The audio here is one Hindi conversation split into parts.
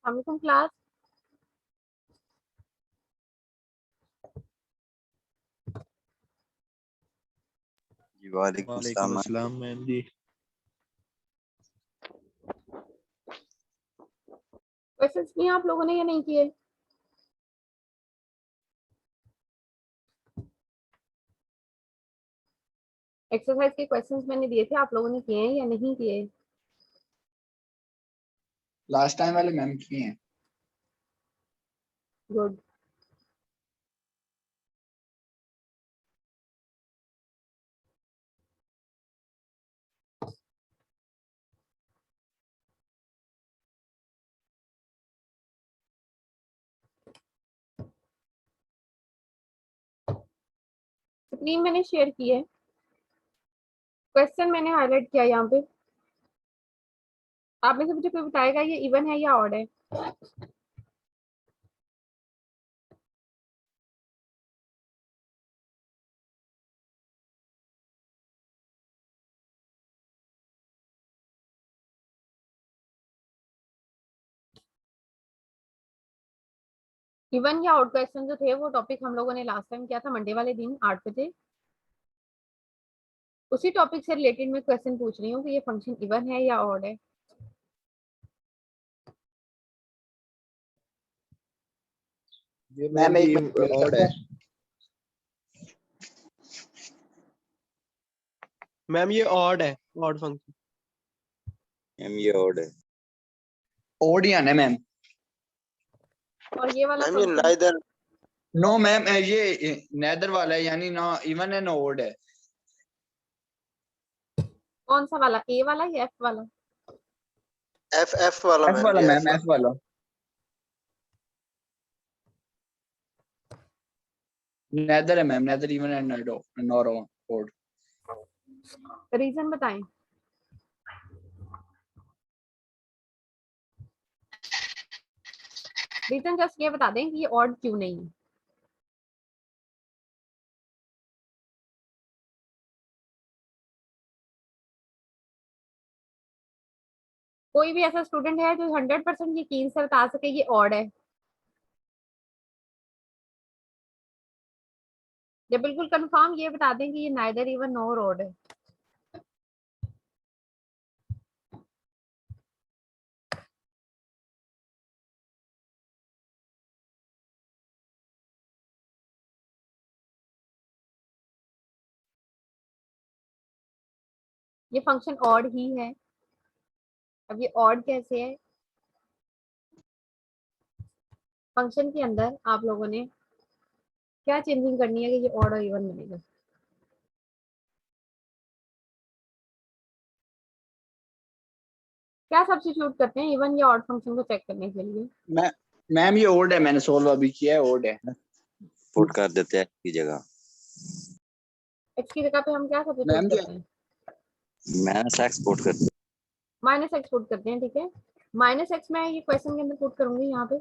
वालेकुम क्लास। जी वालेकुम वालेकुम अस्सलाम। अस्सलाम मैम जी। क्वेश्चंस किए आप लोगों ने या नहीं किए? एक्सरसाइज के क्वेश्चंस मैंने दिए थे, आप लोगों ने किए हैं या नहीं किए? लास्ट टाइम वाले मैम किए हैं। गुड। स्क्रीन मैंने शेयर की है, क्वेश्चन मैंने हाईलाइट किया यहाँ पे। आप में से मुझे कोई बताएगा ये इवन है या ऑड है? इवन या ऑड क्वेश्चन जो थे वो टॉपिक हम लोगों ने लास्ट टाइम किया था मंडे वाले दिन 8 बजे। उसी टॉपिक से रिलेटेड मैं क्वेश्चन पूछ रही हूँ कि ये फंक्शन इवन है या ऑड है। ये मैम मैम एक जी मिनट वेट ऑड करते है। हैं। मैम ये ऑड है, ऑड फंक्शन। मैम ये ऑड है। ओड ही आना है मैम। और ये वाला मैम ये फंक्शन नाइदर। नो मैम ये नेदर वाला है, यानी ना इवन है ना ओड है। कौन सा वाला, ए वाला या एफ वाला? एफ वाला एफ मैम वाला जी, एफ मैम, एफ वाला। नेदर है ma'am, neither even and nor odd. Reason बताएं। रीजन जस्ट ये बता दें कि ये ऑड क्यों नहीं है। कोई भी ऐसा स्टूडेंट है जो 100% यकीन से बता सके ये ऑड है? जब बिल्कुल कंफर्म ये बता दें कि ये नाइदर इवन नॉर ऑड है। ये फंक्शन ऑड ही है। अब ये ऑड कैसे है? फंक्शन के अंदर आप लोगों ने क्या चेंजिंग करनी है कि ये ऑड और इवन बनेगा? क्या सब्स्टिट्यूट करते हैं इवन या ऑड फंक्शन को चेक करने के लिए? मैम ये ओड है, मैंने सोल्व अभी किया है, ओड है। पुट कर देते हैं की जगह। एक्स की जगह पे हम क्या सब्स्टिट्यूट मैम जी करते हैं? माइनस एक्स पुट कर देते माइनस एक्स पुट करते हैं, ठीक है। माइनस एक्स मैं ये क्वेश्चन के अंदर पुट करूंगी यहाँ पे।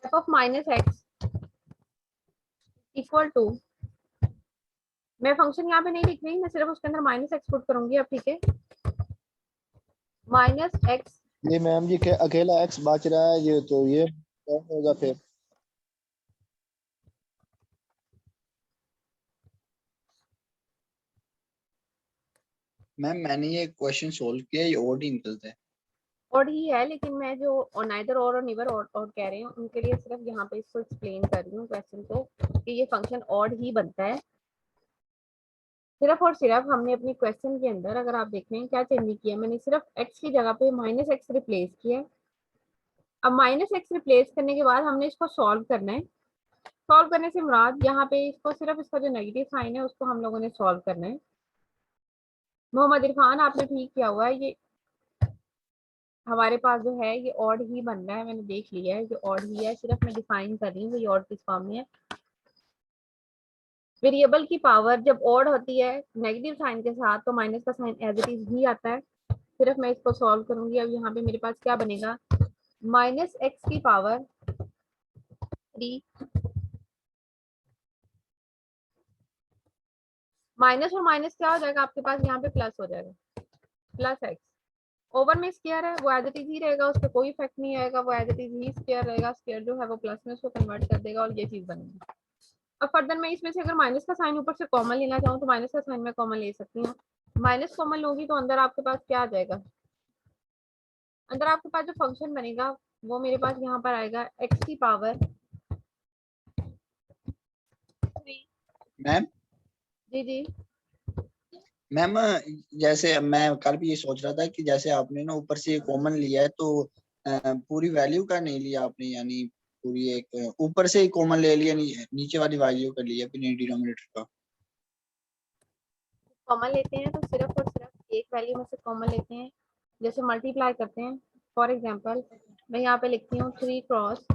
F of minus x equal to, मैं फंक्शन यहाँ पे नहीं लिख रही, मैं सिर्फ उसके अंदर माइनस एक्स पुट करूंगी अब, ठीक है। माइनस एक्स, ये मैम जी अकेला एक्स बच रहा है, ये तो ये क्या होगा फिर? मैम मैंने ये क्वेश्चन सोल्व किया, ये ओड ही निकलता है। ऑड ही है, लेकिन मैं जो नाइदर और निवर और कह रहे हैं उनके लिए सिर्फ यहाँ पे इसको एक्सप्लेन कर रही हूँ क्वेश्चन को कि ये फंक्शन ऑड ही बनता है। सिर्फ और सिर्फ हमने अपने क्वेश्चन के अंदर अगर आप देखें क्या चेंज किया, मैंने सिर्फ एक्स की जगह पे माइनस एक्स रिप्लेस किया है। अब माइनस एक्स रिप्लेस करने के बाद हमने इसको सॉल्व करना है। सॉल्व करने से मुराद यहाँ पे इसको सिर्फ इसका जो नेगेटिव साइन है उसको हम लोगों ने सॉल्व करना है। मोहम्मद इरफान आपने ठीक किया हुआ है, ये हमारे पास जो है ये ऑड ही बन रहा है, मैंने देख लिया है ये ऑड ही है, सिर्फ मैं डिफाइन कर रही हूँ ये ऑड किस फॉर्म में है। वेरिएबल की पावर जब ऑड होती है नेगेटिव साइन के साथ तो माइनस का साइन एज इट इज ही आता है। सिर्फ मैं इसको सॉल्व करूंगी। अब यहाँ पे मेरे पास क्या बनेगा, माइनस एक्स की पावर 3 माइनस और माइनस क्या हो जाएगा आपके पास, यहाँ पे प्लस हो जाएगा, प्लस एक्स ओवर में स्क्वायर है वो एज इट इज ही रहेगा, उस पर कोई इफेक्ट नहीं आएगा, वो एज इट इज ही स्क्वायर रहेगा, स्क्वायर जो है वो प्लस में उसको कन्वर्ट कर देगा और ये चीज बनेगी। अब फर्दर मैं इसमें से अगर माइनस का साइन ऊपर से कॉमन लेना चाहूँ तो माइनस का साइन मैं कॉमन ले सकती हूँ। माइनस कॉमन लूंगी तो अंदर आपके पास क्या आ जाएगा, अंदर आपके पास जो फंक्शन बनेगा वो मेरे पास यहाँ पर आएगा एक्स की पावर 3। मैम जी जी मैम जैसे मैं कल भी ये सोच रहा था कि जैसे आपने ना ऊपर से कॉमन लिया है तो पूरी वैल्यू का नहीं लिया आपने, यानी पूरी एक ऊपर से ही कॉमन ले लिया, नीचे वाली वैल्यू का लिया फिर डिनोमिनेटर का। कॉमन लेते हैं तो सिर्फ और सिर्फ एक वैल्यू में से कॉमन लेते हैं, जैसे मल्टीप्लाई करते हैं। फॉर एग्जांपल मैं यहाँ पे लिखती हूँ 3 क्रॉस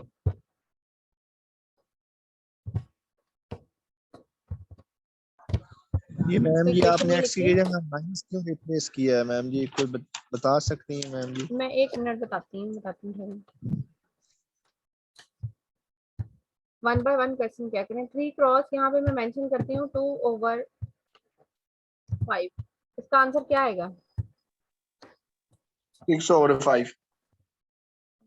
ये मैम जी इक्वेशन आपने में एक्स की लिखिए। जगह माइनस क्यों रिप्लेस किया है मैम जी, कोई बता सकती हैं मैम जी? मैं एक मिनट बताती हूँ। वन बाय वन क्वेश्चन क्या करें। 3 क्रॉस यहाँ पे मैं मेंशन करती हूँ 2/5, इसका आंसर क्या आएगा। 6/5।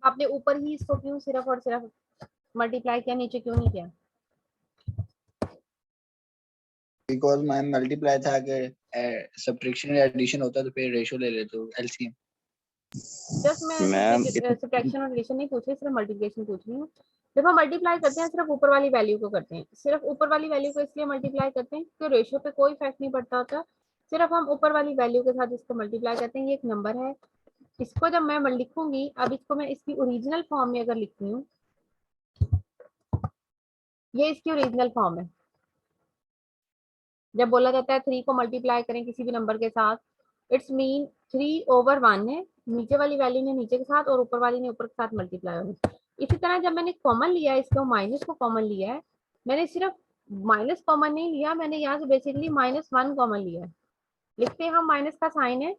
आपने ऊपर ही इसको क्यों सिर्फ और सिर्फ मल्टीप्लाई किया, नीचे क्यों नहीं किया। बिकॉज मैम मल्टीप्लाई था, अगर सब्ट्रैक्शन या एडिशन होता तो फिर रेशियो ले लेते एलसीएम। जस्ट मैं मैम सब्ट्रैक्शन और एडिशन नहीं पूछ रही, सिर्फ मल्टीप्लिकेशन पूछ रही हूँ। जब हम मल्टीप्लाई करते हैं सिर्फ ऊपर वाली वैल्यू को करते हैं, सिर्फ ऊपर वाली वैल्यू को इसलिए मल्टीप्लाई करते हैं क्योंकि रेशियो पे कोई इफेक्ट नहीं पड़ता होता, सिर्फ हम ऊपर वाली वैल्यू के साथ इसको मल्टीप्लाई करते हैं। ये एक नंबर है, इसको जब मैं लिखूंगी, अब इसको मैं इसकी ओरिजिनल फॉर्म में अगर लिखती हूँ, ये इसकी ओरिजिनल फॉर्म है। जब बोला जाता है 3 को मल्टीप्लाई करें किसी भी नंबर के साथ, इट्स मीन 3/1 है, नीचे वाली वैल्यू ने नीचे के साथ और ऊपर वाली ने ऊपर के साथ मल्टीप्लाई होगी। इसी तरह जब मैंने कॉमन लिया है, इसको माइनस को कॉमन लिया है, मैंने सिर्फ माइनस कॉमन नहीं लिया, मैंने यहाँ से बेसिकली -1 कॉमन लिया है। लिखते हैं हम माइनस का साइन है,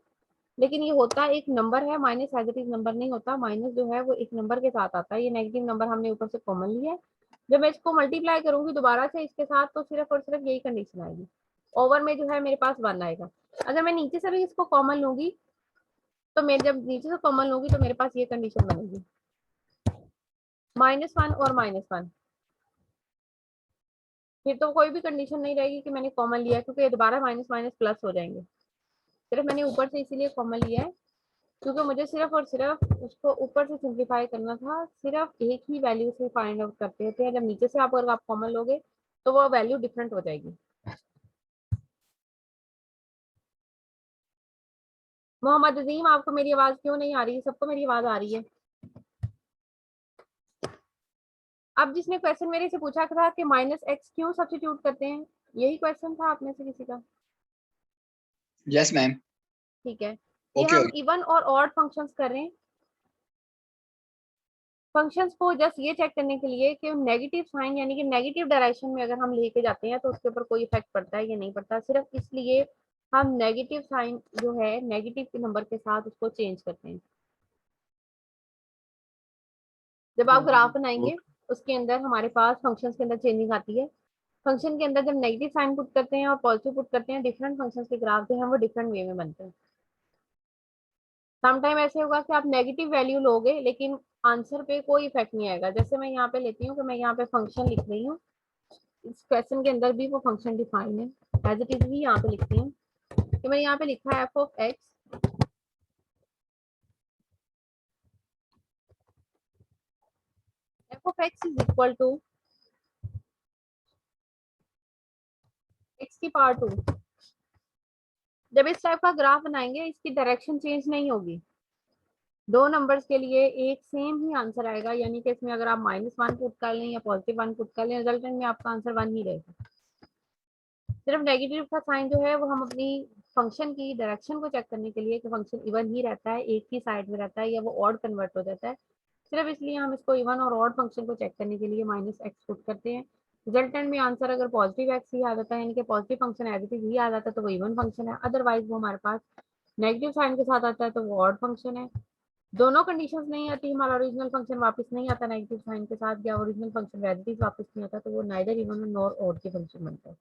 लेकिन ये होता एक नंबर है, minus as it is number नहीं होता, माइनस जो है वो एक नंबर के साथ आता है, ये नेगेटिव नंबर हमने ऊपर से कॉमन लिया है। जब मैं इसको मल्टीप्लाई करूंगी दोबारा से इसके साथ तो सिर्फ और सिर्फ यही कंडीशन आएगी, ओवर में जो है मेरे पास 1 आएगा। अगर मैं नीचे से भी इसको कॉमन लूंगी तो मैं जब नीचे से कॉमन लूंगी तो मेरे पास ये कंडीशन बनेगी -1 और -1, फिर तो कोई भी कंडीशन नहीं रहेगी कि मैंने कॉमन लिया, क्योंकि ये दोबारा माइनस माइनस प्लस हो जाएंगे। सिर्फ मैंने ऊपर से इसीलिए कॉमन लिया है क्योंकि मुझे सिर्फ और सिर्फ उसको ऊपर से सिंप्लीफाई करना था, सिर्फ एक ही वैल्यू से फाइंड आउट करते होते हैं। जब नीचे से अगर आप कॉमन लोगे तो वो वैल्यू डिफरेंट हो जाएगी। मोहम्मद अजीम, आपको मेरी आवाज क्यों नहीं आ रही है? सबको मेरी आवाज आ रही है। अब जिसने क्वेश्चन मेरे से पूछा था कि -x क्यों सब्स्टिट्यूट करते हैं, यही क्वेश्चन था आप में से किसी का? Yes ma'am. ठीक है, ये ओके हम इवन और ऑड फंक्शंस कर रहे हैं। फंक्शंस को जस्ट ये चेक करने के लिए कि नेगेटिव साइन यानी कि नेगेटिव डायरेक्शन में अगर हम लेके जाते हैं तो उसके ऊपर कोई इफेक्ट पड़ता है या नहीं पड़ता, सिर्फ इसलिए हम नेगेटिव साइन जो है नेगेटिव के नंबर के साथ उसको चेंज करते हैं। जब आप ग्राफ बनाएंगे उसके अंदर हमारे पास फंक्शंस के अंदर चेंजिंग आती है। फंक्शन के अंदर जब नेगेटिव साइन पुट करते हैं और पॉजिटिव पुट करते हैं, डिफरेंट फंक्शंस के ग्राफ जो है वो डिफरेंट वे में बनते हैं। समटाइम ऐसे होगा कि आप नेगेटिव वैल्यू लोगे लेकिन आंसर पे कोई इफेक्ट नहीं आएगा। जैसे मैं यहाँ पे लेती हूँ कि मैं यहाँ पे फंक्शन लिख रही हूँ, इस क्वेश्चन के अंदर भी वो फंक्शन डिफाइन है, एज इट इज भी यहाँ पे लिखती हूँ कि मैं यहाँ पे लिखा है f of x is equal to x की पावर 2। जब इस टाइप का ग्राफ बनाएंगे इसकी डायरेक्शन चेंज नहीं होगी, दो नंबर्स के लिए एक सेम ही आंसर आएगा, यानी कि इसमें अगर आप -1 पुट कर लें या +1 पुट कर लें, रिजल्टेंट में आपका आंसर 1 ही रहेगा। सिर्फ नेगेटिव का साइन जो है वो हम अपनी फंक्शन की डायरेक्शन को चेक करने के लिए कि फंक्शन इवन ही रहता है, एक ही साइड में रहता है या वो ऑड कन्वर्ट हो जाता है, सिर्फ इसलिए हम इसको इवन और ऑड फंक्शन को चेक करने के लिए -x पुट करते हैं। रिजल्टेंट में आंसर अगर पॉजिटिव x ही आ जाता है, यानी कि positive function as it is ही आ जाता है तो वो इवन फंक्शन है, अदरवाइज वो हमारे पास नेगेटिव साइन के साथ आता है तो वो ऑड फंक्शन है। दोनों कंडीशंस नहीं आती, हमारा ओरिजिनल फंक्शन वापस नहीं आता नेगेटिव साइन के साथ, या ओरिजिनल फंक्शन वैलिडिटी वापस नहीं आता, तो वो नाइदर इवन नॉर ऑड के फंक्शन बनता है।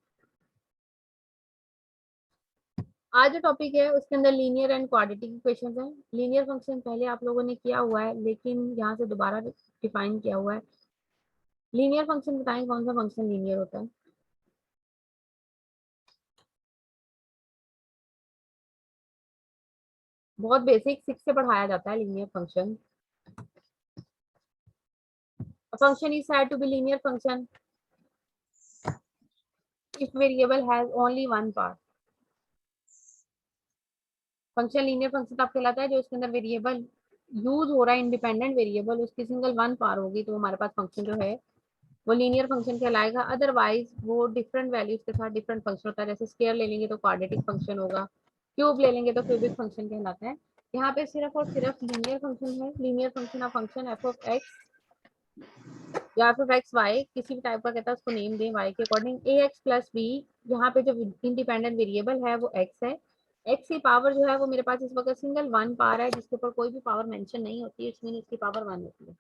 आज जो टॉपिक है उसके अंदर लीनियर एंड क्वाड्रेटिक इक्वेशंस हैं। लीनियर फंक्शन पहले आप लोगों ने किया हुआ है, लेकिन यहाँ से दोबारा डिफाइन किया हुआ है। लीनियर फंक्शन बताएं, कौन सा फंक्शन लीनियर होता है? बहुत बेसिक 6 से पढ़ाया जाता है linear function. A function is said to be linear function if variable has only one part. Function linear function तब कहलाता है जो उसके अंदर वेरिएबल यूज हो रहा है, इंडिपेंडेंट वेरिएबल, उसकी सिंगल वन पार होगी तो हमारे पास फंक्शन जो है वो लीनियर फंक्शन कहलाएगा। अदरवाइज वो डिफरेंट वैल्यूज के साथ डिफरेंट फंक्शन होता है। जैसे स्क्वायर ले लेंगे तो क्वाड्रेटिक फंक्शन होगा, क्यूब ले लेंगे तो क्यूबिक फंक्शन कहलाता है। यहाँ पे सिर्फ और सिर्फ लीनियर फंक्शन है। Linear function of function F of x या एफ ऑफ एक्स वाई, किसी भी टाइप का कहता है उसको नेम दें वाई के अकॉर्डिंग। ए एक्स प्लस बी, यहाँ पे जो इंडिपेंडेंट वेरिएबल है वो एक्स है। एक्स की पावर जो है वो मेरे पास इस वक्त सिंगल वन पावर है, जिसके ऊपर कोई भी पावर मेंशन नहीं होती है, इसमें इसकी पावर वन होती है।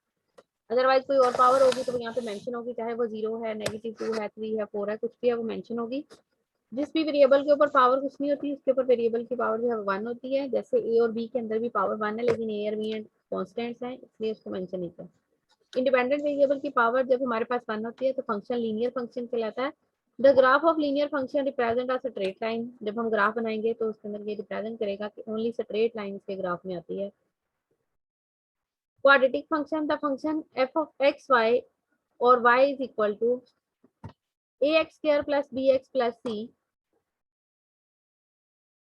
अदरवाइज कोई और पावर होगी तो यहाँ पे मेंशन होगी, चाहे वो 0 है, -2 है, 3 है, 4 है, कुछ भी है वो मेंशन होगी। जिस भी वेरिएबल के ऊपर पावर कुछ नहीं होती, उसके ऊपर वेरिएबल की पावर जो है वन होती है। जैसे ए और बी के अंदर भी पावर वन है, लेकिन ए और बी कॉन्स्टेंट्स हैं, इसलिए उसको मेंशन नहीं किया। इंडिपेंडेंट वेरिएबल की पावर जब हमारे पास वन होती है तो फंक्शन लीनियर फंक्शन कहलाता है। The graph of linear function represent a straight line. जब हम ग्राफ बनाएंगे तो उसके अंदर ये रिप्रेजेंट करेगा कि ओनली स्ट्रेट लाइन के ग्राफ में आती है। Quadratic function, the function F of x y और y is equal to ax² plus bx plus c।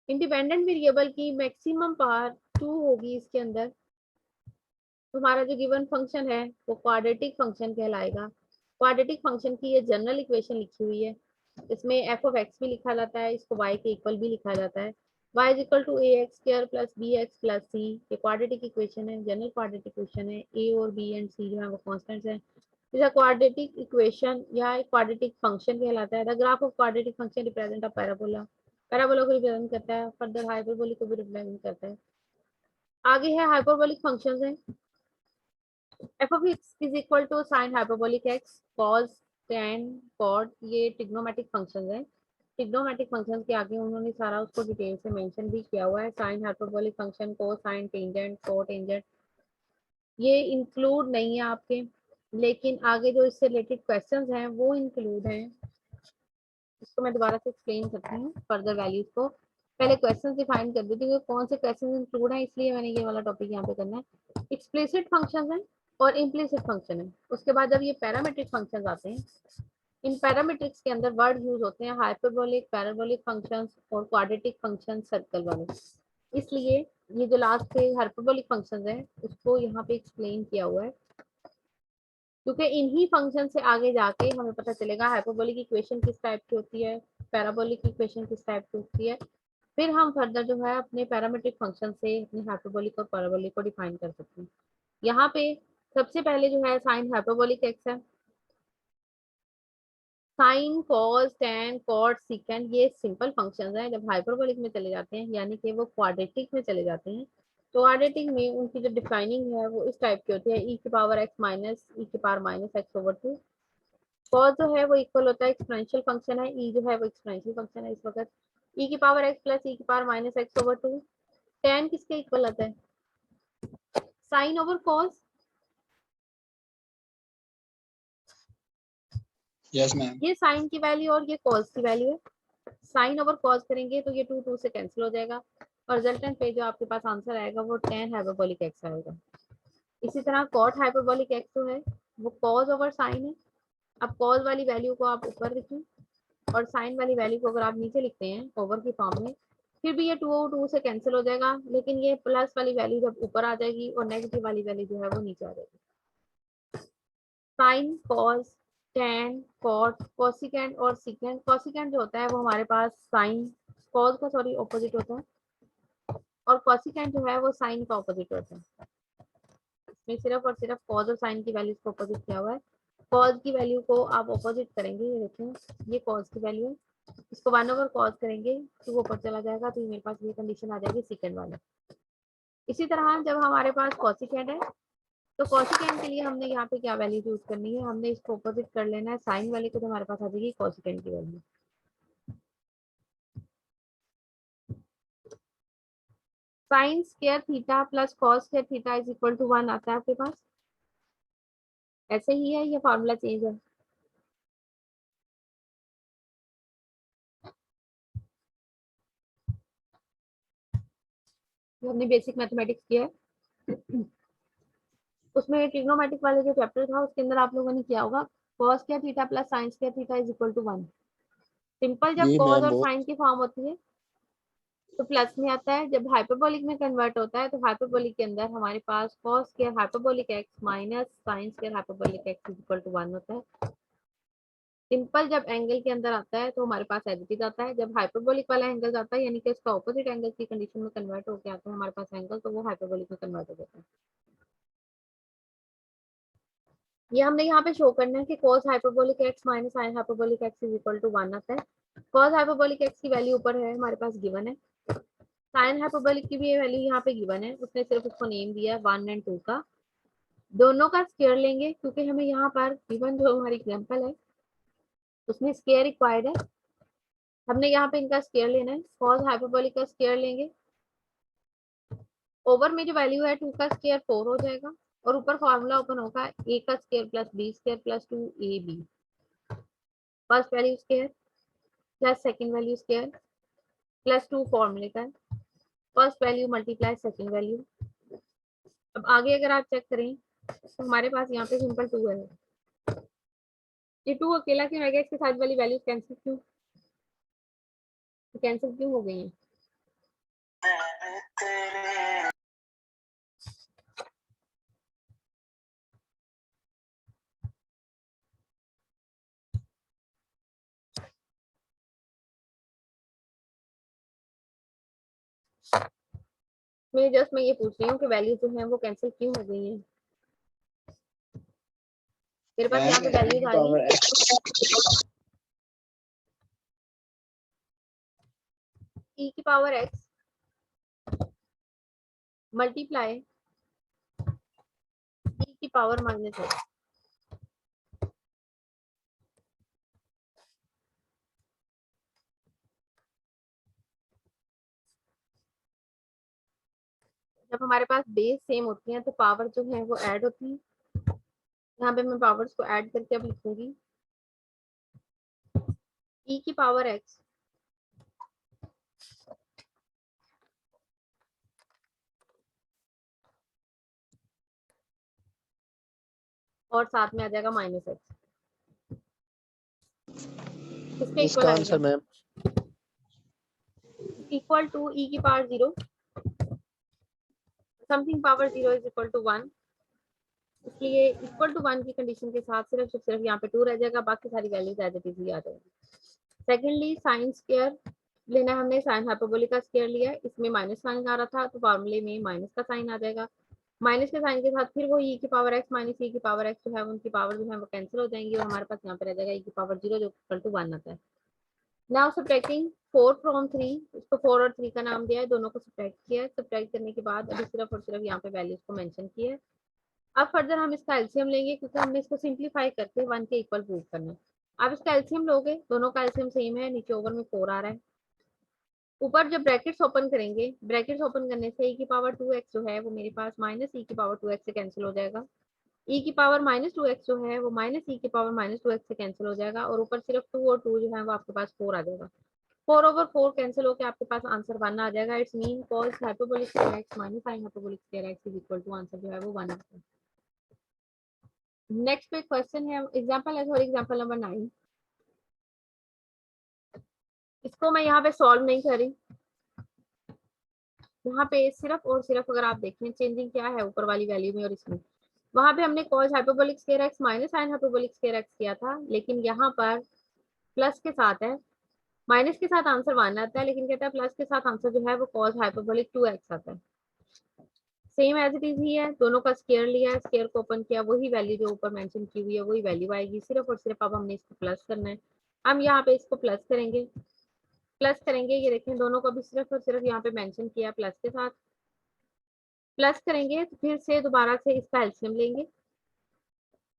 Independent variable की मैक्सिमम पावर 2 होगी इसके अंदर, तो हमारा जो गिवन फंक्शन है वो क्वाड्रेटिक फंक्शन कहलाएगा। क्वाड्रेटिक फंक्शन की ये जनरल इक्वेशन लिखी हुई है, इसमें एफ ऑफ एक्स भी लिखा जाता है, इसको y के इक्वल भी लिखा जाता है। y is equal to ax² plus bx plus c, ये क्वाड्रेटिक इक्वेशन है, जनरल क्वाड्रेटिक इक्वेशन है। a और b एंड c जो है वो कॉन्स्टेंट्स हैं। इस क्वाड्रेटिक इक्वेशन या क्वाड्रेटिक फंक्शन कहलाता है। The graph of quadratic function represent a parabola, parabola को रिप्रेजेंट करता है, फर्दर हाइपरबोलिक को भी रिप्रेजेंट करता है। आगे है हाइपरबोलिक फंक्शंस हैं। f of x is equal to sin hyperbolic x cos tan cot, ये ट्रिग्नोमेट्रिक फंक्शंस हैं। ट्रिग्नोमेट्रिक फंक्शंस के आगे उन्होंने सारा उसको डिटेल से मेंशन भी किया हुआ है। sin hyperbolic फंक्शन को sin टेंजेंट कोटेंजेंट ये इंक्लूड नहीं है आपके, लेकिन आगे जो इससे रिलेटेड क्वेश्चंस हैं वो इंक्लूड हैं। इसको मैं दोबारा से एक्सप्लेन करती हूँ फर्दर वैल्यूज को। पहले क्वेश्चंस डिफाइन कर देती हूँ कौन से क्वेश्चंस इंक्लूड हैं, इसलिए मैंने ये वाला टॉपिक यहाँ पे करना है। एक्सप्लिसिट फंक्शंस हैं और इम्प्लिसिट फंक्शन है। उसके बाद जब ये पैरामीट्रिक फंक्शंस आते हैं, इन पैरामीट्रिक्स के अंदर वर्ड यूज होते हैं हाइपरबोलिक, पैराबोलिक फंक्शंस और क्वाड्रेटिक फंक्शन सर्कल वाले। इसलिए ये जो लास्ट के हाइपरबोलिक फंक्शंस हैं उसको यहाँ पे एक्सप्लेन किया हुआ है, क्योंकि इन्हीं फंक्शन से आगे जाके हमें पता चलेगा हाइपरबोलिक इक्वेशन किस टाइप की होती है, पैराबोलिक इक्वेशन किस टाइप की होती है। फिर हम फर्दर जो है अपने पैरामीट्रिक फंक्शन से अपने हाइपरबोलिक और पैराबोलिक को डिफाइन कर सकते हैं। यहाँ पे सबसे पहले जो है साइन हाइपरबोलिक एक्स है। Sine cos tan cot secant ये सिंपल फंक्शंस हैं। जब हाइपरबोलिक में चले जाते हैं यानी कि वो क्वाड्रेटिक में चले जाते हैं, तो क्वाड्रेटिक में उनकी जो डिफाइनिंग है वो इस टाइप की होती है, e की पावर x माइनस e की power minus x over 2। Cos जो है वो इक्वल होता है एक्सपोनेंशियल फंक्शन है, e जो है वो एक्सपोनेंशियल फंक्शन है इस वक्त, e की पावर x प्लस e की power minus x over 2। Tan किसके इक्वल आता है? Sine over cos. Yes ma'am. ये साइन की वैल्यू और ये कॉस की वैल्यू है। साइन ओवर कॉस करेंगे तो ये 2 2 से कैंसिल हो जाएगा और रिजल्टेंट पे जो आपके पास आंसर आएगा वो tan हाइपरबोलिक x आएगा। इसी तरह कॉट हाइपरबोलिक x जो है वो कॉस ओवर साइन है। अब कॉस वाली वैल्यू को आप ऊपर लिखें और साइन वाली वैल्यू को अगर आप नीचे लिखते हैं ओवर की फॉर्म में, फिर भी ये 2 2 से कैंसिल हो जाएगा, लेकिन ये प्लस वाली वैल्यू जब ऊपर आ जाएगी और नेगेटिव वाली वैल्यू जो है वो नीचे आ जाएगी। Sine cos tan cot cosecant और सीकेंट। कोसिकेंट जो होता है वो हमारे पास साइन कॉस का सॉरी ऑपोजिट होता है और कोसिकेंट जो है वो साइन का ऑपोजिट होता है। इसमें सिर्फ और सिर्फ कॉस और साइन की वैल्यूज को ऑपोजिट किया हुआ है। कॉस की वैल्यू को आप ऑपोजिट करेंगे, ये देखें ये कॉस की वैल्यू है, इसको 1/cos करेंगे तो वो ऊपर चला जाएगा, तो मेरे पास ये कंडीशन आ जाएगी सेकंड वाला। इसी तरह जब हमारे पास कोसिकेंड है तो कोसिकेंड के लिए हमने यहाँ पे क्या वैल्यू यूज करनी है, हमने इसको ऑपोजिट कर लेना है साइन वाले को, तो हमारे पास आ जाएगी कोसिकेंड की value. Sine square theta plus cos square theta is equal to 1 आता है आपके पास, ऐसे ही है, ये फॉर्मूला चेंज है। जो हमने बेसिक मैथमेटिक्स किया है उसमें ट्रिग्नोमेट्रिक वाले जो चैप्टर था उसके अंदर आप लोगों ने किया होगा, cos square theta plus sin square theta is equal to 1। Simple जब जी cos मैम और वो sin की फॉर्म होती है तो प्लस में आता है, जब हाइपरबोलिक में कन्वर्ट होता है तो हाइपरबोलिक के अंदर हमारे पास cos square hyperbolic x minus sin square hyperbolic x is equal to 1 होता है। सिंपल जब एंगल के अंदर आता है तो हमारे पास एज इट इज आता है, जब हाइपरबोलिक वाला एंगल आता है यानी कि इसका ऑपोजिट एंगल की कंडीशन में कन्वर्ट होकर आता है हमारे पास एंगल, तो वो हाइपरबोलिक में कन्वर्ट हो जाता है। ये हमने यहाँ पे शो करना है कि cos hyperbolic x minus sin hyperbolic x is equal to 1 आता है। cos हाइपरबोलिक x की वैल्यू ऊपर है हमारे पास गिवन है, sin हाइपरबोलिक की भी वैल्यू यहाँ पे गिवन है, उसने सिर्फ उसको नेम दिया है 1 और 2 का। दोनों का स्क्वायर लेंगे क्योंकि हमें यहाँ पर गिवन जो हमारी एग्जांपल है उसमें स्क्वायर रिक्वायर्ड है, हमने यहाँ पे इनका स्क्वायर लेना है। cos हाइपरबोलिक का स्क्वायर लेंगे, ओवर में जो वैल्यू है 2 का स्क्वायर 4 हो जाएगा और ऊपर फॉर्मूला ओपन होगा a का square plus b square plus 2ab, first value square plus second value square plus 2 फॉर्मूले का, first value multiply second value. अब आगे अगर आप चेक करें तो हमारे पास यहाँ पे सिंपल 2 है, ये 2 अकेला क्यों रहेगा, इसके साथ वाली वैल्यू कैंसिल क्यों हो गई है। मैं ये पूछ रही हूँ कि वैल्यू जो है वो कैंसिल क्यों हो गई है। मेरे पास यहाँ पे वैल्यूज आ रही है e की पावर x मल्टीप्लाई e की पावर माइनस x। जब हमारे पास बेस सेम होती है तो पावर जो है वो ऐड होती है, यहाँ पे मैं पावर्स को ऐड करके अब लिखूंगी e की पावर x और साथ में आ जाएगा माइनस x, इसके इक्वल इसका आंसर आएगा मैम इक्वल टू e की power 0 something power 0 is equal to 1, इसलिए इक्वल टू 1 की कंडीशन के साथ सिर्फ यहाँ पे 2 रह जाएगा, बाकी सारी वैल्यूज एज इट इज ही आ जाएगी। सेकेंडली साइन स्क्वायर लेना, हमने साइन हाइपरबोलिक का स्क्वायर लिया, इसमें माइनस साइन आ रहा था तो फॉर्मूले में माइनस का साइन आ जाएगा, माइनस के साइन के साथ फिर वो e की पावर x माइनस e की पावर x जो है उनकी पावर जो है वो कैंसिल हो जाएंगी और हमारे पास यहाँ पे रह जाएगा e की पावर 0 जो इक्वल टू 1 आता है। नाउ सब्ट्रैक्टिंग 4 फ्रॉम 3, इसको 4 और 3 का नाम दिया है, दोनों को सब्ट्रैक्ट किया है, सब्ट्रैक्ट करने के बाद अभी सिर्फ और सिर्फ यहाँ पे वैल्यूज को मेंशन किया है। अब फर्दर हम इसका एलसीएम लेंगे क्योंकि हमने इसको सिंप्लीफाई करके 1 के इक्वल प्रूव करना है। आप इसका एलसीएम लोगे, दोनों का एलसीएम सेम है, नीचे ओवर में 4 आ रहा है, ऊपर जब ब्रैकेट्स ओपन करेंगे, ब्रैकेट्स ओपन करने से e की पावर 2x जो है वो मेरे पास माइनस e की पावर 2x से कैंसिल हो जाएगा, e की पावर माइनस 2x जो है वो माइनस e की पावर माइनस 2x से कैंसिल हो जाएगा और ऊपर सिर्फ 2 और 2 जो है वो आपके पास 4 आ जाएगा, 4 ओवर 4 कैंसिल होकर आपके पास आंसर 1 आ जाएगा। It's mean cos hyperbolic square x minus sin hyperbolic square x is equal to answer जो है वो 1 आता है। नेक्स्ट पे क्वेश्चन है एग्जांपल है, सॉरी एग्जांपल नंबर 9, इसको मैं यहाँ पे सॉल्व नहीं कर रही, यहाँ पे सिर्फ और सिर्फ अगर आप देखें चेंजिंग क्या है ऊपर वाली वैल्यू में और इसमें, वहां पे हमने cos hyperbolic square x minus sin hyperbolic square x किया था, लेकिन यहाँ पर प्लस के साथ है, माइनस के साथ आंसर 1 आता है लेकिन कहता है प्लस के साथ आंसर जो है वो cos हाइपरबोलिक 2x आता है। सेम एज इट इज ही है, दोनों का स्क्वायर लिया है, स्क्वायर को ओपन किया, वही वैल्यू जो ऊपर मेंशन की हुई है वही वैल्यू आएगी, सिर्फ और सिर्फ अब हमने इसको प्लस करना है। हम यहाँ पे इसको प्लस करेंगे प्लस करेंगे, ये देखें दोनों को भी सिर्फ और सिर्फ यहाँ पे मेंशन किया प्लस के साथ। प्लस करेंगे तो फिर से दोबारा से इसका एलसीएम लेंगे।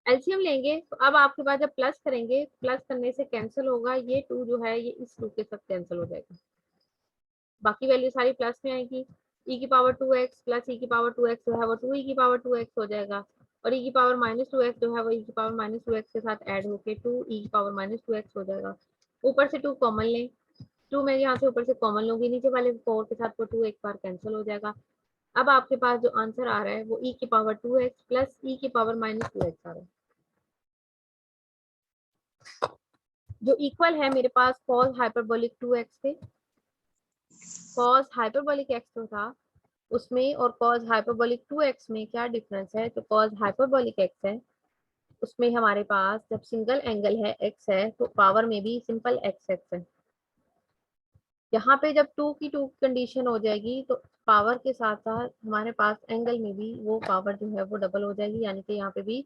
एलसीएम लेंगे तो अब आपके पास जब प्लस करेंगे, प्लस करने से कैंसिल होगा, ये 2 जो है ये इस 2 के साथ कैंसिल हो जाएगा, बाकी वैल्यू सारी प्लस में आएगी। e की पावर 2x प्लस e की पावर 2x जो है वो 2e की पावर 2x हो जाएगा, और e की पावर -2x जो है वो e की पावर -2x के साथ ऐड होके 2e की पावर -2x हो जाएगा। ऊपर से 2 कॉमन लें, 2 मैं यहाँ से ऊपर से कॉमन लूंगी, नीचे वाले 4 के साथ वो 2 एक बार कैंसिल हो जाएगा। अब आपके पास जो आंसर आ रहा है वो e की पावर 2x प्लस e की पावर -2x आ रहा है, जो इक्वल है मेरे पास cos हाइपरबोलिक 2x के। cos हाइपरबोलिक x जो था उसमें और cos हाइपरबोलिक 2x में क्या डिफरेंस है, तो cos हाइपरबोलिक x है उसमें हमारे पास जब सिंगल एंगल है x है तो पावर में भी सिंपल x है। यहाँ पे जब 2 की कंडीशन हो जाएगी तो पावर के साथ साथ हमारे पास एंगल में भी वो पावर जो है वो डबल हो जाएगी, यानी कि यहाँ पे भी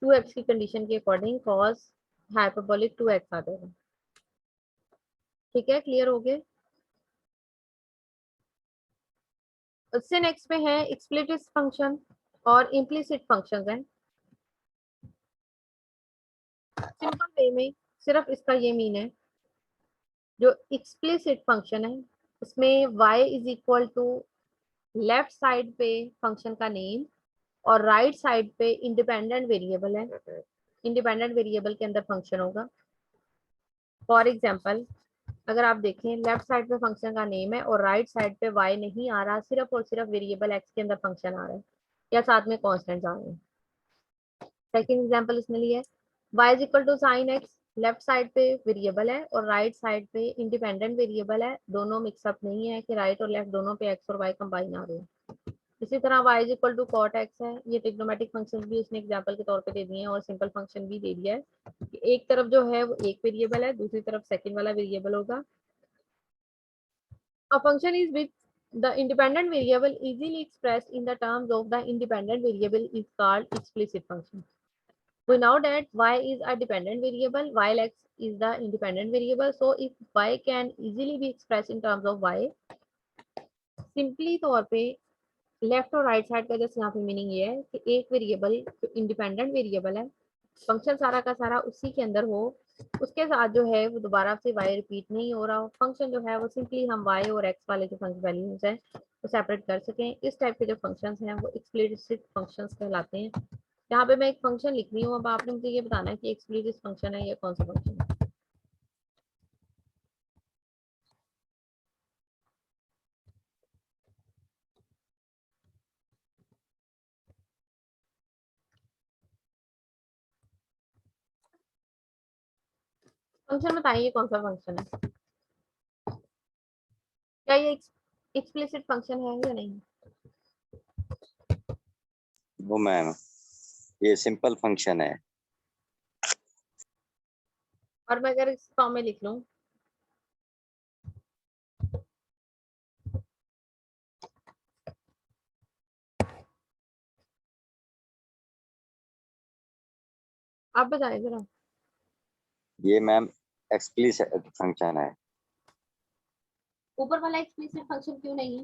2x की कंडीशन के अकॉर्डिंग cos हाइपरबोलिक 2x आ जाएगा। ठीक है, क्लियर हो गए। उससे नेक्स्ट पे है एक्सप्लिसिट फंक्शन और इम्प्लिसिट फंक्शंस हैं। सिंपल वे में सिर्फ इसका ये मीन है, जो एक्सप्लिसिट फंक्शन है उसमें y is equal to left side पे फंक्शन का नेम और राइट साइड पे इंडिपेंडेंट वेरिएबल है, इंडिपेंडेंट वेरिएबल के अंदर फंक्शन होगा। फॉर एग्जांपल अगर आप देखें लेफ्ट साइड पे फंक्शन का नेम है और राइट साइड पे y नहीं आ रहा, सिर्फ और सिर्फ वेरिएबल x के अंदर फंक्शन आ रहा है या साथ में कॉन्स्टेंट आ रहे हैं। सेकेंड एग्जाम्पल इसने लिया है y is equal to sine x, left side पे वेरिएबल है और राइट साइड पे इंडिपेंडेंट वेरिएबल है, दोनों मिक्सअप नहीं है कि राइट और लेफ्ट दोनों पे x और y कंबाइन आ रहे हैं। इसी तरह y is equal to cot x है, ये ट्रिग्नोमेट्रिक फंक्शन भी उसने एग्जांपल के तौर पे दे दिए हैं और सिंपल फंक्शन भी दे दिया है कि एक तरफ जो है वो एक वेरिएबल है, दूसरी तरफ सेकंड वाला वेरिएबल होगा। A function is which the independent variable easily expressed in the terms of the independent variable is called explicit function. We know that y is a dependent variable while x is the independent variable. So if y can easily be expressed in terms of y, simply तौर पे लेफ्ट और राइट साइड का जैसे यहाँ पे मीनिंग ये है कि एक वेरिएबल जो इंडिपेंडेंट वेरिएबल है, फंक्शन सारा का सारा उसी के अंदर हो, उसके साथ जो है वो दोबारा से y रिपीट नहीं हो रहा हो, फंक्शन जो है वो सिंपली हम y और x वाले जो फंक्शन वैल्यूज हैं वो सेपरेट कर सकें। इस टाइप के जो फंक्शंस हैं वो एक्सप्लिसिट फंक्शंस कहलाते हैं। यहाँ पे मैं एक फंक्शन लिख रही हूँ, अब आपने मुझे ये बताना है कि एक्सप्लिसिट फंक्शन है या कौन सा फंक्शन है। फंक्शन बताइए कौन सा फंक्शन है, क्या ये एक्सप्लिसिट फंक्शन है या नहीं। वो मैम ये सिंपल फंक्शन है। और मैं अगर इस फॉर्म में लिख लूं, आप बताइए जरा। ये मैम एक्सप्लिसिट फंक्शन है। ऊपर वाला एक्सप्लिसिट फंक्शन क्यों नहीं है?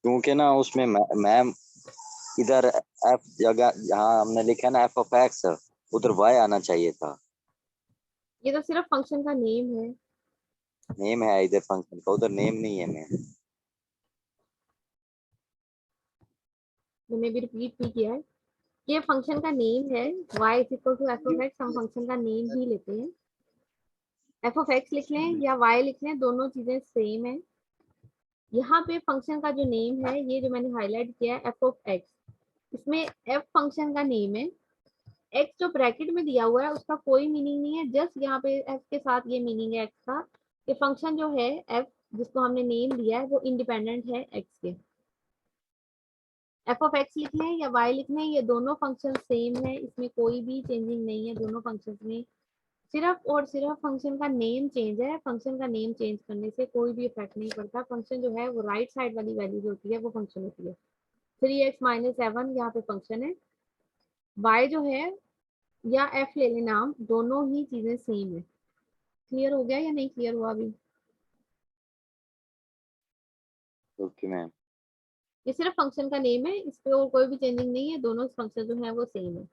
क्योंकि ना उसमें मैम इधर एफ जगह जहाँ हमने लिखा ना एफ ऑफ एक्स, उधर वाई आना चाहिए था। ये तो सिर्फ फंक्शन का नेम है। नेम है इधर फंक्शन का, उधर नेम नहीं है मैम। मैंने भी रिपीट भी किया है, ये फंक्शन का नेम है y is equal to F of x, हम फंक्शन का नेम ही लेते हैं। एफ ऑफ एक्स लिख लें या y लिख लें, दोनों चीजें सेम है। यहाँ पे फंक्शन का जो नेम है ये जो मैंने हाईलाइट किया है एफ ऑफ एक्स, इसमें f फंक्शन का नेम है, x जो ब्रैकेट में दिया हुआ है उसका कोई मीनिंग नहीं है, जस्ट यहाँ पे f के साथ ये मीनिंग है x का, ये फंक्शन जो है f जिसको हमने नेम दिया है वो इंडिपेंडेंट है x के। एफ ऑफ एक्स लिख लें या y लिख लें, ये दोनों फंक्शन सेम है, इसमें कोई भी चेंजिंग नहीं है दोनों फंक्शंस में, सिर्फ और सिर्फ फंक्शन का नेम चेंज है। फंक्शन का नेम चेंज करने से कोई भी इफेक्ट नहीं पड़ता, फंक्शन जो है वो राइट साइड वाली वैल्यू जो होती है वो फंक्शन होती है। 3x - 7 यहाँ पे फंक्शन है, y जो है या f ले लें नाम, दोनों ही चीजें सेम है। क्लियर हो गया या नहीं क्लियर हुआ अभी? Okay ma'am. ये सिर्फ फंक्शन का नेम है, इस पे और कोई भी चेंजिंग नहीं है, दोनों फंक्शन जो है वो सेम है।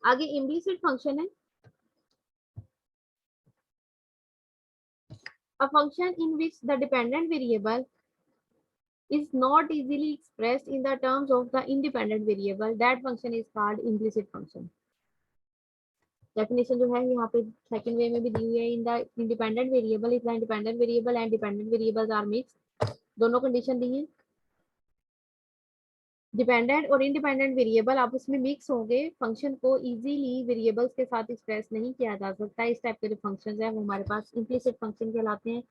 आगे इम्प्लिसिट फंक्शन है, a function in which the dependent variable is not easily expressed in the terms of the independent variable, that function is called implicit function. Definition जो है यहाँ पे सेकंड वे में भी दी हुई है, in the independent variable, if the independent variable and dependent variables are mixed, दोनों कंडीशन दी है। डिपेंडेंट और इंडिपेंडेंट वेरिएबल आपस में मिक्स होंगे, फंक्शन को इजीली वेरिएबल्स के साथ एक्सप्रेस नहीं किया जा सकता। इस टाइप के जो फंक्शंस है वो हमारे पास इम्प्लिसिट फंक्शन कहलाते हैं।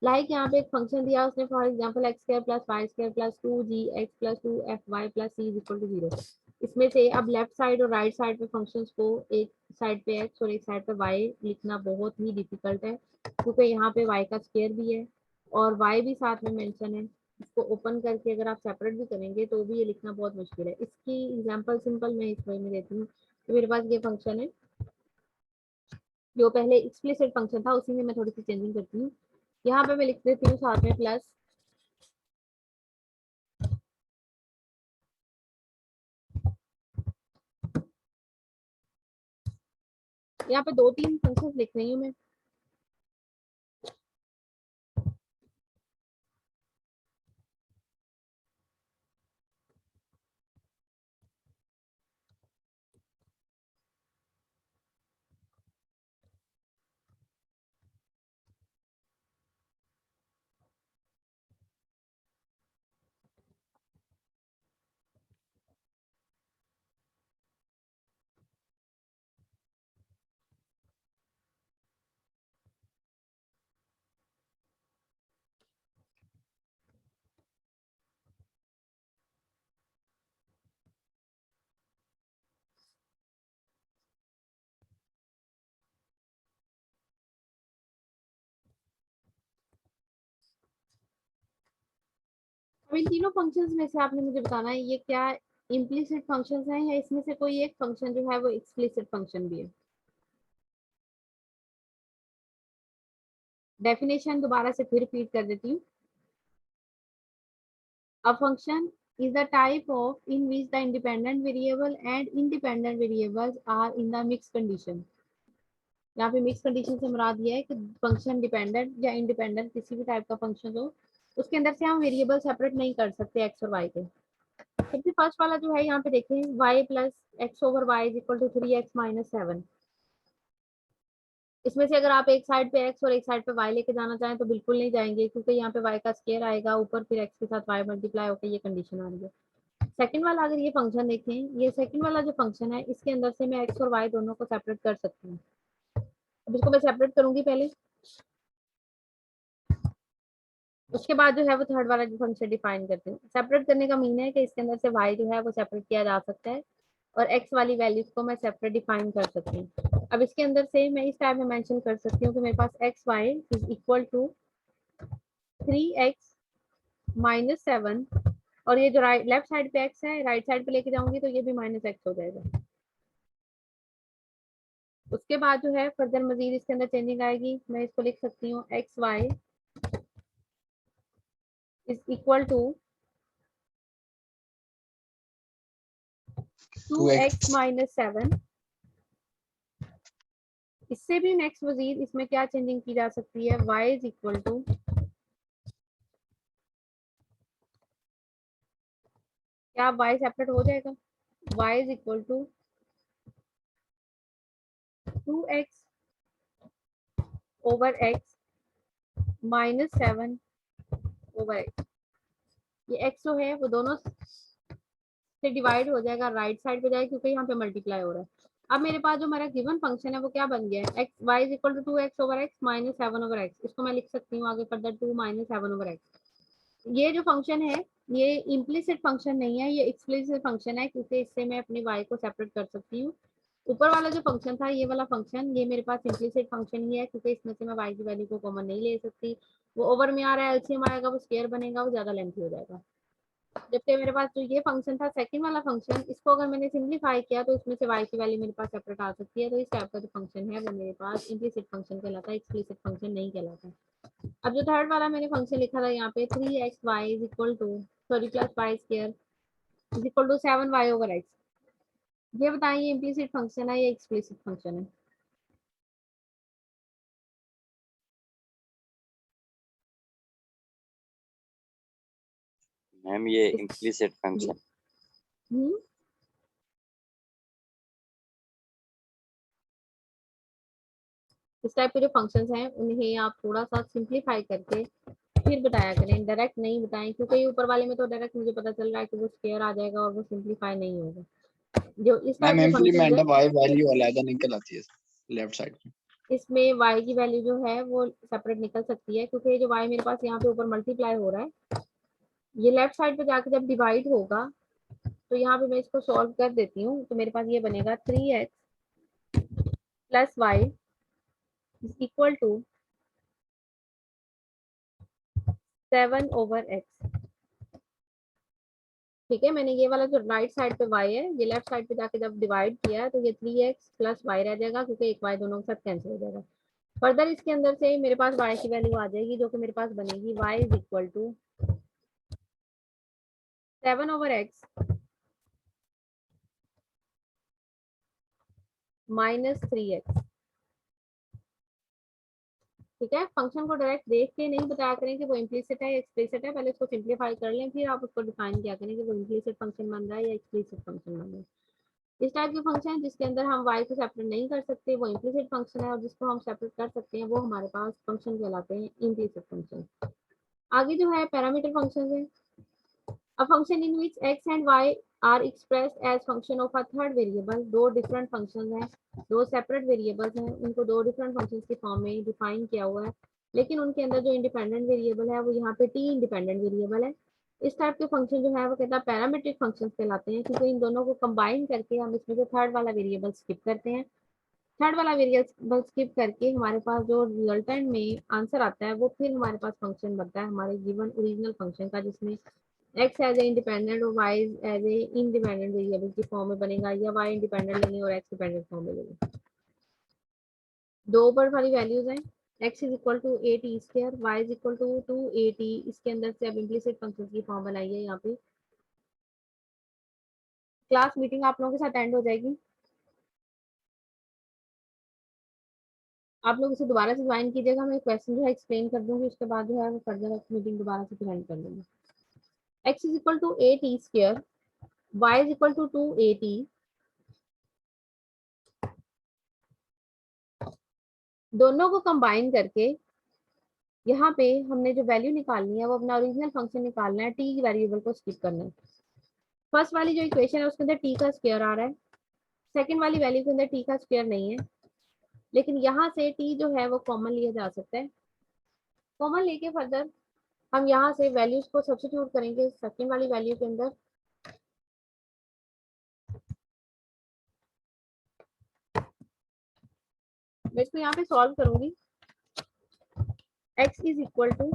लाइक यहाँ पे एक फंक्शन दिया उसने, for example x square plus y square plus 2g x plus 2fy plus c is equal to 0। इसमें से अब लेफ्ट साइड और राइट साइड पे फंक्शंस को एक साइड पे x और एक साइड पे y लिखना बहुत ही डिफिकल्ट है, क्योंकि यहाँ पे y का स्क्वायर भी है और y भी साथ में मेंशन है। इसको ओपन करके अगर आप सेपरेट भी करेंगे तो भी ये लिखना बहुत मुश्किल है। इसकी एग्जांपल सिंपल मैं इस वे में देती हूँ। तो मेरे पास ये फंक्शन है, जो पहले एक्सप्लिसिट फंक्शन था उसी में मैं थोड़ी सी चेंजिंग करती हूँ। यहाँ पे मैं लिख देती हूँ साथ में प्लस यहाँ पे 2-3 फंक्शन लिख रही हूँ मैं। अब इन तीनों फंक्शंस में से आपने मुझे बताना है ये क्या इम्प्लिसिट फंक्शंस हैं या इसमें से कोई एक फंक्शन जो है वो एक्सप्लिसिट फंक्शन भी है। डेफिनेशन दोबारा से फिर रिपीट कर देती हूँ। A function is the type of in which the independent variable and independent variables are in the mixed condition। यहाँ पे मिक्स कंडीशन से मुराद ये है कि फंक्शन डिपेंडेंट या इंडिपेंडेंट किसी भी टाइप का फंक्शन हो, उसके अंदर से हम वेरिएबल सेपरेट नहीं कर सकते एक्स और वाई के। सबसे फर्स्ट वाला जो है यहाँ पे देखें, y plus x over y is equal to 3x minus 7। इसमें से अगर आप एक साइड पे x और एक साइड पे y लेके जाना चाहें तो बिल्कुल नहीं जाएंगे, क्योंकि यहाँ पे y का स्क्वायर आएगा ऊपर, फिर x के साथ y मल्टीप्लाई होकर ये कंडीशन आ रही है। सेकंड वाला अगर ये फंक्शन देखें, ये सेकंड वाला जो फंक्शन है इसके अंदर से मैं x और y दोनों को सेपरेट कर सकती हूँ। अब इसको मैं सेपरेट करूंगी पहले, उसके बाद जो है वो थर्ड वाला जो फंक्शन डिफाइन करती हूँ। सेपरेट करने का मीन है कि इसके अंदर से y जो है वो सेपरेट किया जा सकता है और x वाली वैल्यूज को मैं सेपरेट डिफाइन कर सकती हूँ। अब इसके अंदर से मैं इस टाइप में मेंशन कर सकती हूँ कि मेरे पास xy is equal to 3x minus 7, और ये जो लेफ्ट साइड पे x है राइट साइड पे लेके जाऊंगी तो ये भी माइनस x हो जाएगा। उसके बाद जो है फर्दर मजीद इसके अंदर चेंजिंग आएगी, मैं इसको लिख सकती हूँ xy is equal to 2x minus 7। इससे भी नेक्स्ट मजीद इसमें क्या चेंजिंग की जा सकती है, y इज इक्वल टू, क्या y सेपरेट हो जाएगा, y is equal to 2x over x minus 7 over x। ये x जो है वो दोनों से डिवाइड हो जाएगा, राइट साइड पे जाएगा क्योंकि यहाँ पे मल्टीप्लाई हो रहा है। अब मेरे पास जो मेरा गिवन फंक्शन है वो क्या बन गया है, x y is equal to 2x over x minus 7 over x। इसको मैं लिख सकती हूँ आगे फर्दर 2 माइनस 7 ओवर x। ये जो फंक्शन है ये इम्प्लिसिट फंक्शन नहीं है, ये एक्सप्लिसिट फंक्शन है, क्योंकि इससे मैं अपनी y को सेपरेट कर सकती हूँ। ऊपर वाला जो फंक्शन था ये वाला फंक्शन, ये मेरे पास इम्प्लिसिट फंक्शन ही है, क्योंकि इसमें से मैं y की वैल्यू को कॉमन नहीं ले सकती। वो ओवर में आ रहा है, एलसीएम आएगा, वो स्क्वायर बनेगा, वो ज्यादा लेंथी हो जाएगा। जबकि मेरे पास जो ये फंक्शन था सेकंड वाला फंक्शन, इसको अगर मैंने सिंप्लीफाई किया तो इसमें से y की वैल्यू मेरे पास सेपरेट आ सकती है। तो इस टाइप का जो फंक्शन है वो मेरे पास इम्प्लिसिट फंक्शन कहलाता है, एक्सप्लिसिट फंक्शन नहीं कहलाता। अब जो थर्ड वाला मैंने फंक्शन लिखा था यहाँ पे 3xy is equal to sorry plus y square is equal to 7y over x, ये बताइए इम्प्लिसिट फंक्शन है या एक्सप्लिसिट फंक्शन है? मैम ये इम्प्लिसिट फंक्शन। हम्म, इस टाइप के जो फंक्शंस हैं उन्हें आप थोड़ा सा सिंप्लीफाई करके फिर बताया करें, डायरेक्ट नहीं बताएं, क्योंकि ये ऊपर वाले में तो डायरेक्ट मुझे पता चल रहा है कि वो स्क्वायर आ जाएगा और वो सिंप्लीफाई नहीं होगा। जो इस टाइप मैम के फंक्शन इम्प्लीमेंट है वाई वैल्यू अलग निकल आती है लेफ्ट साइड में। इसमें y की वैल्यू जो है वो सेपरेट निकल सकती है, क्योंकि जो y मेरे पास यहाँ पे ऊपर मल्टीप्लाई हो रहा है, ये लेफ्ट साइड पे जाके जब डिवाइड होगा तो यहाँ पे मैं इसको सॉल्व कर देती हूँ, तो मेरे पास ये बनेगा 3x plus y is equal to 7 over x। ठीक है, मैंने ये वाला जो राइट साइड पे y है ये लेफ्ट साइड पे जाके जब डिवाइड किया है तो ये 3x प्लस वाई रह जाएगा, क्योंकि एक y दोनों के साथ कैंसिल हो जाएगा। फर्दर इसके अंदर से मेरे पास y की वैल्यू आ जाएगी, जो कि मेरे पास बनेगी y is equal to 7 over x minus 3x। ठीक है, फंक्शन को डायरेक्ट देख के नहीं बताया करें कि वो इम्प्लिसिट है या एक्सप्लिसिट है, पहले उसको सिंप्लीफाई कर लें फिर आप उसको डिफाइन किया करें कि वो इम्प्लिसिट फंक्शन बन रहा है या एक्सप्लिसिट फंक्शन बन रहा है। इस टाइप के फंक्शन जिसके अंदर हम y को सेपरेट नहीं कर सकते वो इम्प्लिसिट फंक्शन है, और जिसको हम सेपरेट कर सकते हैं वो हमारे पास फंक्शन कहलाते हैं इम्प्लिसिट फंक्शन। आगे जो है पैरामीटर फंक्शन है। A function in which x and y are expressed as function of a third variable, दो डिफरेंट फंक्शंस हैं, दो सेपरेट वेरिएबल्स हैं, उनको दो डिफरेंट फंक्शंस के फॉर्म में डिफाइन किया हुआ है, लेकिन उनके अंदर जो इंडिपेंडेंट वेरिएबल है वो यहाँ पे t इंडिपेंडेंट वेरिएबल है। इस टाइप के फंक्शन जो है वो कहता है पैरामीट्रिक फंक्शंस कहलाते हैं, क्योंकि इन दोनों को कंबाइन करके हम इसमें से थर्ड वाला वेरिएबल स्किप करते हैं। थर्ड वाला वेरिएबल स्किप करके हमारे पास जो रिजल्टेंट में आंसर आता है वो फिर हमारे पास फंक्शन बनता है हमारे गिवन ओरिजिनल फंक्शन का, जिसमें x एज ए इंडिपेंडेंट और y as a independent variable की फॉर्म में बनेगा, या y इंडिपेंडेंट लेंगे और x डिपेंडेंट फॉर्म में लेंगे। दो ऊपर वाली वैल्यूज हैं, x is equal to 8t square, y is equal to 2at। इसके अंदर से अब इम्प्लिसिट फंक्शन की फॉर्म बनाई है। यहाँ पे क्लास मीटिंग आप लोगों के साथ एंड हो जाएगी, आप लोग इसे दोबारा से ज्वाइन कीजिएगा, मैं क्वेश्चन जो है एक्सप्लेन कर दूंगी, उसके बाद जो है वो फर्दर मीटिंग दोबारा से ज्वाइन कर लूंगी। x is equal to 8t square, y is equal to 2at, दोनों को कंबाइन करके यहाँ पे हमने जो वैल्यू निकालनी है वो अपना ओरिजिनल फंक्शन निकालना है, टी वेरिएबल को स्किप करना है। फर्स्ट वाली जो इक्वेशन है उसके अंदर टी का स्क्वायर आ रहा है, सेकंड वाली वैल्यू के अंदर टी का स्क्वायर नहीं है, लेकिन यहाँ से टी जो है वो कॉमन लिया जा सकता है। कॉमन लेके फर्दर हम यहाँ से वैल्यूज को सब्स्टिट्यूट करेंगे सेकंड वाली वैल्यू के अंदर। मैं इसको यहाँ पे सॉल्व करूंगी। x is equal to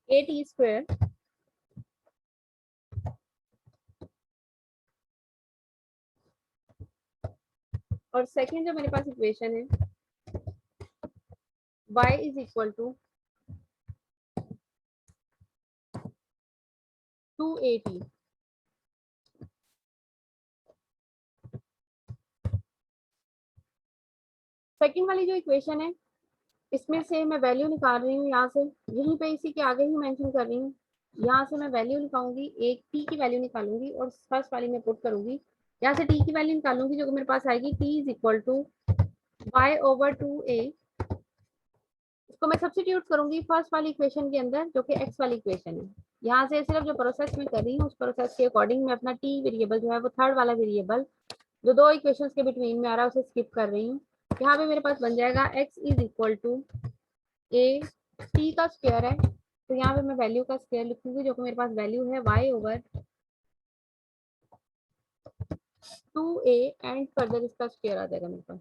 eight square और सेकंड जो मेरे पास इक्वेशन है y is equal to 2at। Second वाली जो इक्वेशन है इसमें से मैं वैल्यू निकाल रही हूँ, यहाँ से यहीं पे इसी के आगे ही मेंशन कर रही हूँ, यहाँ से मैं वैल्यू निकालूंगी, एक टी की वैल्यू निकालूंगी और फर्स्ट वाली में पुट करूंगी, यहाँ से टी की वैल्यू निकालूंगी जो कि मेरे पास आएगी t is equal to y over 2a। इसको मैं सब्स्टिट्यूट करूंगी फर्स्ट वाली इक्वेशन के अंदर जो कि एक्स वाली इक्वेशन है। यहाँ से सिर्फ जो प्रोसेस मैं कर रही हूँ उस प्रोसेस के अकॉर्डिंग मैं अपना टी वेरिएबल जो है वो थर्ड वाला वेरिएबल जो दो इक्वेशंस के बिटवीन में आ रहा है उसे स्किप कर रही हूँ। यहाँ पे मेरे पास बन जाएगा x is equal to a t का स्क्वायर है, तो यहाँ पे मैं वैल्यू का स्क्वायर लिखूंगी जो कि मेरे पास वैल्यू है y over 2a and further इसका स्क्वायर आ जाएगा मेरे पास।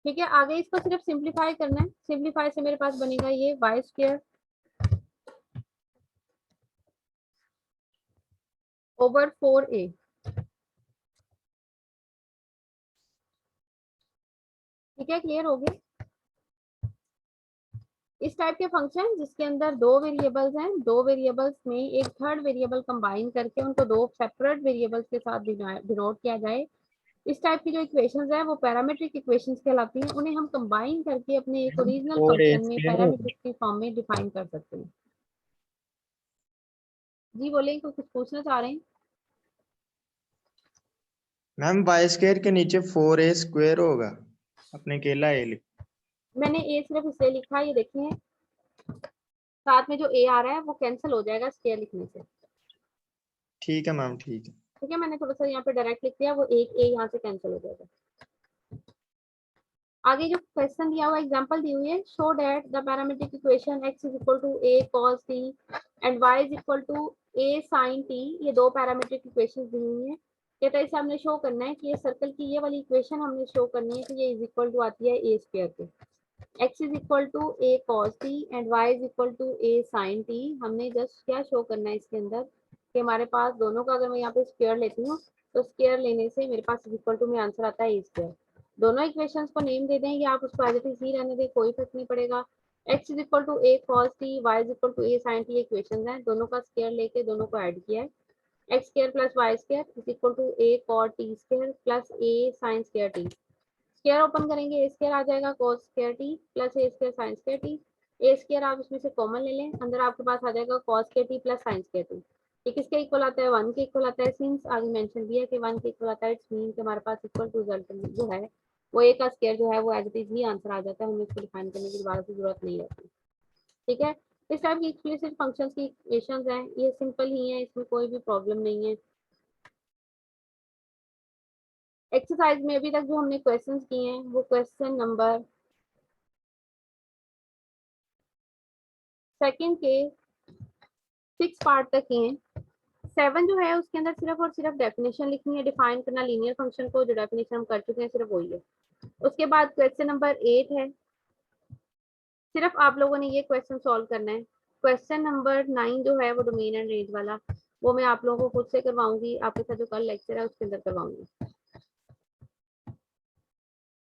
ठीक है, आगे इसको सिर्फ सिंप्लीफाई करना है। सिंप्लीफाई से मेरे पास बनेगा ये y स्क्वायर ओवर 4a। ठीक है, क्लियर हो गया। इस टाइप के फंक्शन जिसके अंदर दो वेरिएबल्स हैं, दो वेरिएबल्स में एक थर्ड वेरिएबल कंबाइन करके उनको दो सेपरेट वेरिएबल्स के साथ डिनोट किया जाए, इस टाइप की जो इक्वेशंस है वो पैरामीट्रिक इक्वेशंस कहलाती हैं। उन्हें हम कंबाइन करके अपने एक ओरिजिनल और फंक्शन में क्लियर हो पैरामीट्रिक की फॉर्म में डिफाइन कर सकते हैं। जी बोले, कुछ पूछना चाह रहे हैं? मैम वाई स्क्वायर के नीचे 4a स्क्वायर होगा, अपने अकेला ए लिख। मैंने ए सिर्फ इसलिए लिखा, ये देखिए साथ में जो ए आ रहा है वो कैंसिल हो जाएगा स्क्वायर लिखने से। ठीक है मैम, ठीक है। ठीक है, मैंने थोड़ा सा यहाँ पे डायरेक्ट लिख दिया, वो एक ए यहाँ से कैंसिल हो जाएगा। आगे जो क्वेश्चन दिया हुआ एग्जांपल दी हुई है, show that the parametric equation x is equal to a cos t and y is equal to a sin t, ये दो पैरामीट्रिक इक्वेशंस दी हुई हैं। कहता है इसे हमने शो करना है कि ये सर्कल की ये वाली इक्वेशन हमने शो करनी है कि ये इज इक्वल टू आती है a स्क्वायर के। x is equal to a cos t and y is equal to a sin t। हमने जस्ट क्या शो करना है इसके अंदर कि हमारे पास दोनों का, अगर मैं यहाँ पे स्क्वायर लेती हूँ तो स्क्वायर लेने से मेरे पास इज इक्वल टू में आंसर आता है a स्क्वायर। दोनों इक्वेशंस को नेम दे दें या आप उसको एज इट इज ही रहने दें, कोई फर्क नहीं पड़ेगा। x is equal to a cos t, y is equal to a sin t equations हैं, दोनों का स्क्वायर लेके दोनों को ऐड किया है। x square plus y square is equal to a cos t square plus a sin square t। Square open करेंगे, a स्क्वायर आ जाएगा cos square t plus a square sin square t। a square आप इसमें से कॉमन ले लें, अंदर आपके पास आ जाएगा cos square t plus sin square t। ये किसके इक्वल आता है? 1 के इक्वल आता है। सिंस आगे मेंशन दिया कि 1 के इक्वल आता है, इट्स मीन कि हमारे पास इक्वल टू रिजल्ट जो है वो ए का स्क्वायर जो है वो एज इट इज ही आंसर आ जाता है, हमें इसको डिफाइन करने की दोबारा से जरूरत नहीं रहती। ठीक है, इस टाइप की एक्सप्लिसिट फंक्शंस की इक्वेशंस हैं, ये सिंपल ही है, इसमें कोई भी प्रॉब्लम नहीं है। एक्सरसाइज में अभी तक जो हमने क्वेश्चंस किए हैं वो क्वेश्चन नंबर 2 के 6 पार्ट तक किए हैं। 7 जो है उसके अंदर सिर्फ और सिर्फ डेफिनेशन लिखनी है, डिफाइन करना लीनियर फंक्शन को, जो डेफिनेशन हम कर चुके हैं सिर्फ वही है। उसके बाद क्वेश्चन नंबर 8 है, सिर्फ आप लोगों ने ये क्वेश्चन सॉल्व करना है। क्वेश्चन नंबर 9 जो है वो डोमेन एंड रेंज वाला, वो मैं आप लोगों को खुद से करवाऊंगी, आपके साथ जो कल लेक्चर है उसके अंदर करवाऊंगी।